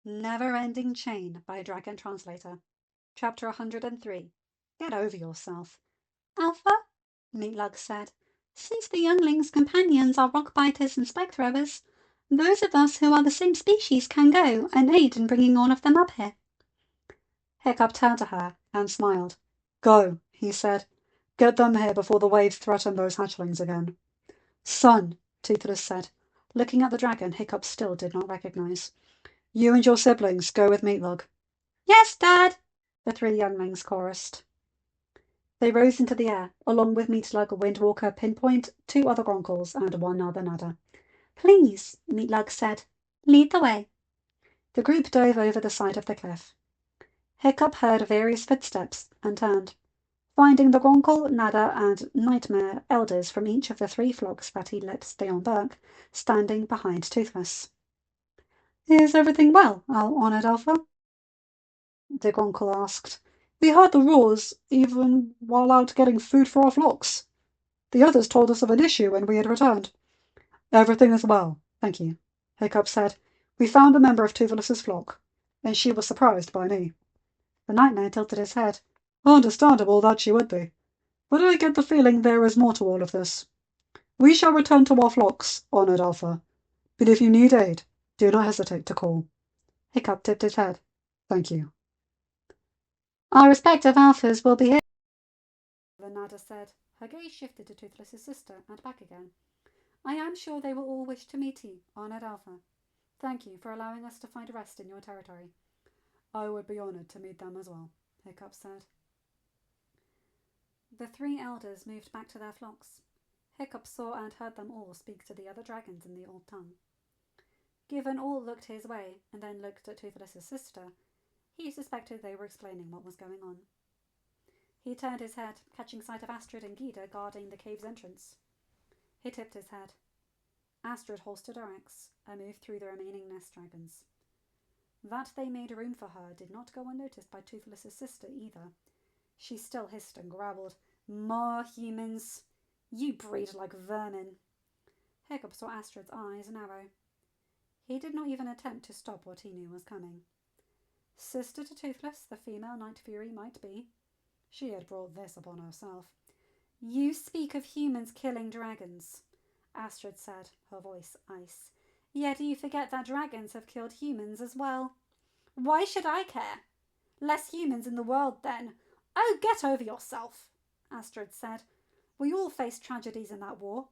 Neverending Chain by Dragon Translator. Chapter 103. Get over yourself. Alpha, Meatlug said, since the younglings' companions are rock-biters and spike-throwers, those of us who are the same species can go and aid in bringing all of them up here. Hiccup turned to her and smiled. Go, he said. Get them here before the waves threaten those hatchlings again. Son, Toothless said, looking at the dragon Hiccup still did not recognize. You and your siblings go with Meatlug. Yes, Dad, the three younglings chorused. They rose into the air, along with Meatlug, Windwalker, Pinpoint, two other Gronkles, and one other Nadder. Please, Meatlug said, lead the way. The group dove over the side of the cliff. Hiccup heard various footsteps and turned, finding the Gronkle, Nadder, and Nightmare elders from each of the three flocks that he let stay on Burke, standing behind Toothless. Is everything well, our honoured Alpha? The Gronkle asked. We heard the roars, even while out getting food for our flocks. The others told us of an issue when we had returned. Everything is well, thank you, Hiccup said. We found a member of Toothless's flock, and she was surprised by me. The Nightmare tilted his head. Understandable that she would be. But I get the feeling there is more to all of this. We shall return to our flocks, honoured Alpha. But if you need aid, do not hesitate to call. Hiccup tipped his head. Thank you. Our respective Alphas will be here, the Nadder said. Her gaze shifted to Toothless's sister and back again. I am sure they will all wish to meet you, honoured Alpha. Thank you for allowing us to find rest in your territory. I would be honoured to meet them as well, Hiccup said. The three elders moved back to their flocks. Hiccup saw and heard them all speak to the other dragons in the old tongue. Given all looked his way and then looked at Toothless's sister, he suspected they were explaining what was going on. He turned his head, catching sight of Astrid and Gita guarding the cave's entrance. He tipped his head. Astrid holstered her axe and moved through the remaining nest dragons. That they made room for her did not go unnoticed by Toothless's sister either. She still hissed and growled, More humans! You breed like vermin! Hiccup saw Astrid's eyes narrow. He did not even attempt to stop what he knew was coming. Sister to Toothless, the female Night Fury might be. She had brought this upon herself. You speak of humans killing dragons, Astrid said, her voice ice. Yet you forget that dragons have killed humans as well. Why should I care? Less humans in the world, then. Oh, get over yourself, Astrid said. We all faced tragedies in that war.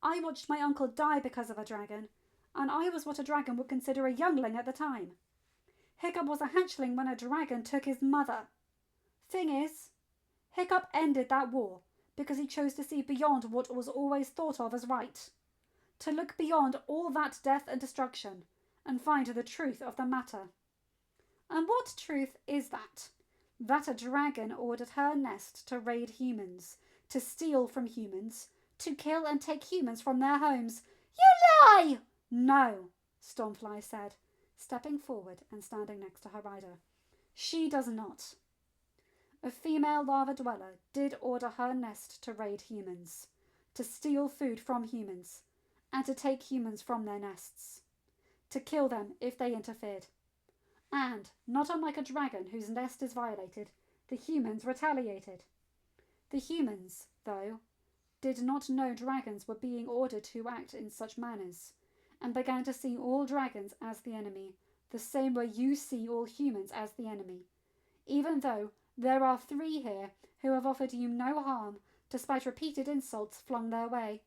I watched my uncle die because of a dragon, and I was what a dragon would consider a youngling at the time. Hiccup was a hatchling when a dragon took his mother. Thing is, Hiccup ended that war because he chose to see beyond what was always thought of as right. To look beyond all that death and destruction and find the truth of the matter. And what truth is that? That a dragon ordered her nest to raid humans, to steal from humans, to kill and take humans from their homes. You lie! No, Stormfly said, stepping forward and standing next to her rider. She does not. A female lava dweller did order her nest to raid humans, to steal food from humans, and to take humans from their nests, to kill them if they interfered. And, not unlike a dragon whose nest is violated, the humans retaliated. The humans, though, did not know dragons were being ordered to act in such manners, and began to see all dragons as the enemy, the same way you see all humans as the enemy, even though there are three here who have offered you no harm, despite repeated insults flung their way.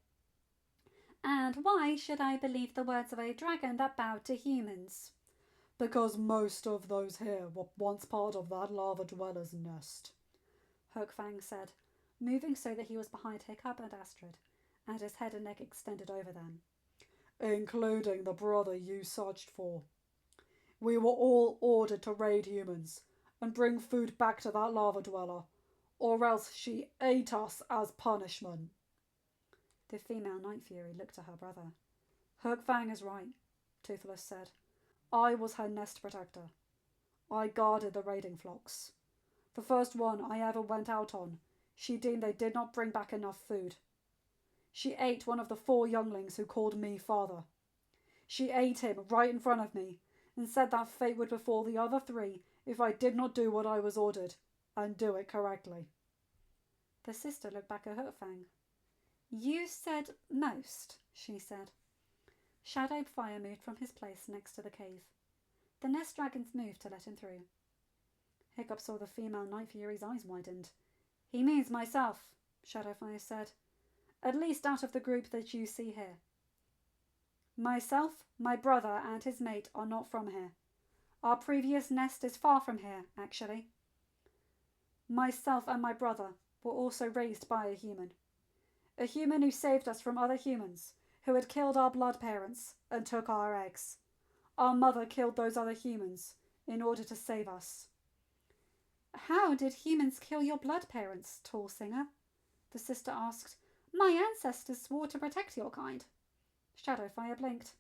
And why should I believe the words of a dragon that bowed to humans? Because most of those here were once part of that lava dweller's nest, Hookfang said, moving so that he was behind Hiccup and Astrid, and his head and neck extended over them. Including the brother you searched for. We were all ordered to raid humans and bring food back to that lava dweller, or else she ate us as punishment. The female Night Fury looked at her brother. Hookfang is right, Toothless said. I was her nest protector. I guarded the raiding flocks. The first one I ever went out on, she deemed they did not bring back enough food. She ate one of the 4 younglings who called me father. She ate him right in front of me, and said that fate would befall the other 3 if I did not do what I was ordered, and do it correctly. The sister looked back at Hookfang. You said most, she said. Shadow Fire moved from his place next to the cave. The nest dragons moved to let him through. Hiccup saw the female Night Fury's eyes widened. He means myself, Shadowfire said. At least out of the group that you see here. Myself, my brother, and his mate are not from here. Our previous nest is far from here, actually. Myself and my brother were also raised by a human. A human who saved us from other humans, who had killed our blood parents and took our eggs. Our mother killed those other humans in order to save us. How did humans kill your blood parents, Tall Singer? The sister asked. My ancestors swore to protect your kind. Shadowfire blinked.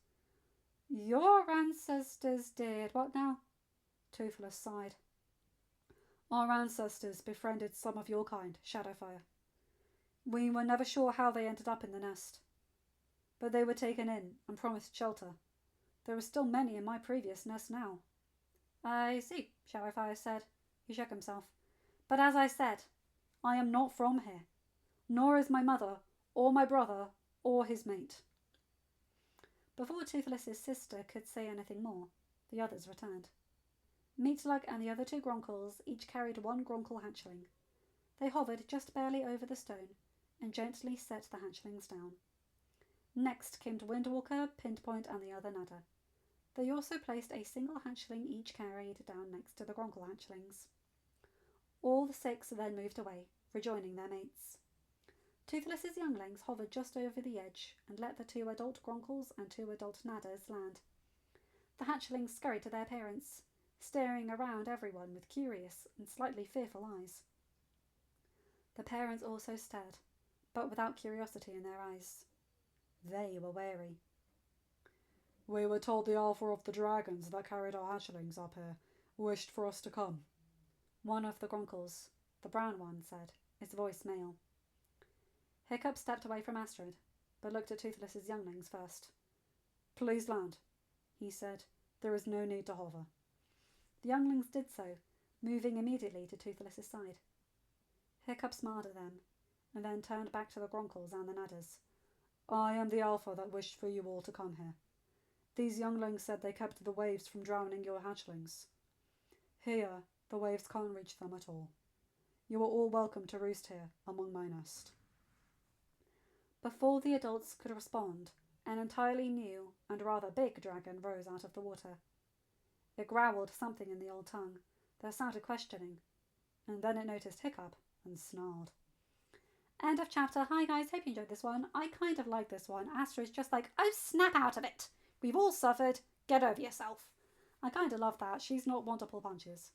Your ancestors did what now? Toothless sighed. Our ancestors befriended some of your kind, Shadowfire. We were never sure how they ended up in the nest. But they were taken in and promised shelter. There are still many in my previous nest now. I see, Shadowfire said. He shook himself. But as I said, I am not from here. Nor is my mother, or my brother, or his mate. Before Toothless's sister could say anything more, the others returned. Meatlug and the other 2 Gronkles each carried 1 Gronkle hatchling. They hovered just barely over the stone and gently set the hatchlings down. Next came Windwalker, Pinpoint, and the other Nadder. They also placed a single hatchling each carried down next to the Gronkle hatchlings. All the 6 then moved away, rejoining their mates. Toothless's younglings hovered just over the edge and let the 2 adult Gronkles and 2 adult Nadders land. The hatchlings scurried to their parents, staring around everyone with curious and slightly fearful eyes. The parents also stared, but without curiosity in their eyes. They were wary. We were told the alpha of the dragons that carried our hatchlings up here wished for us to come. One of the Gronkles, the brown one, said, his voice male. Hiccup stepped away from Astrid, but looked at Toothless's younglings first. Please land, he said. There is no need to hover. The younglings did so, moving immediately to Toothless's side. Hiccup smiled at them, and then turned back to the Gronkles and the Nadders. I am the alpha that wished for you all to come here. These younglings said they kept the waves from drowning your hatchlings. Here, the waves can't reach them at all. You are all welcome to roost here, among my nest. Before the adults could respond, an entirely new and rather big dragon rose out of the water. It growled something in the old tongue that sounded questioning, and then it noticed Hiccup and snarled. End of chapter. Hi guys, hope you enjoyed this one. I kind of like this one. Astra's just like, oh snap out of it. We've all suffered. Get over yourself. I kind of love that. She's not one to pull punches.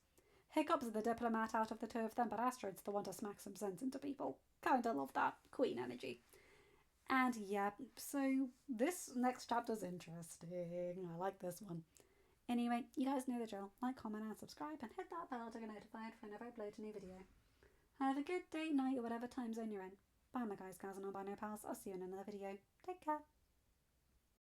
Hiccup's the diplomat out of the 2 of them, but Astrid's the one to smack some sense into people. Kind of love that. Queen energy. And yeah, so this next chapter's interesting. I like this one. Anyway, you guys know the drill. Like, comment and subscribe and hit that bell to get notified whenever I upload a new video. Have a good day, night, or whatever time zone you're in. Bye my guys, gals and non-binary pals. I'll see you in another video. Take care.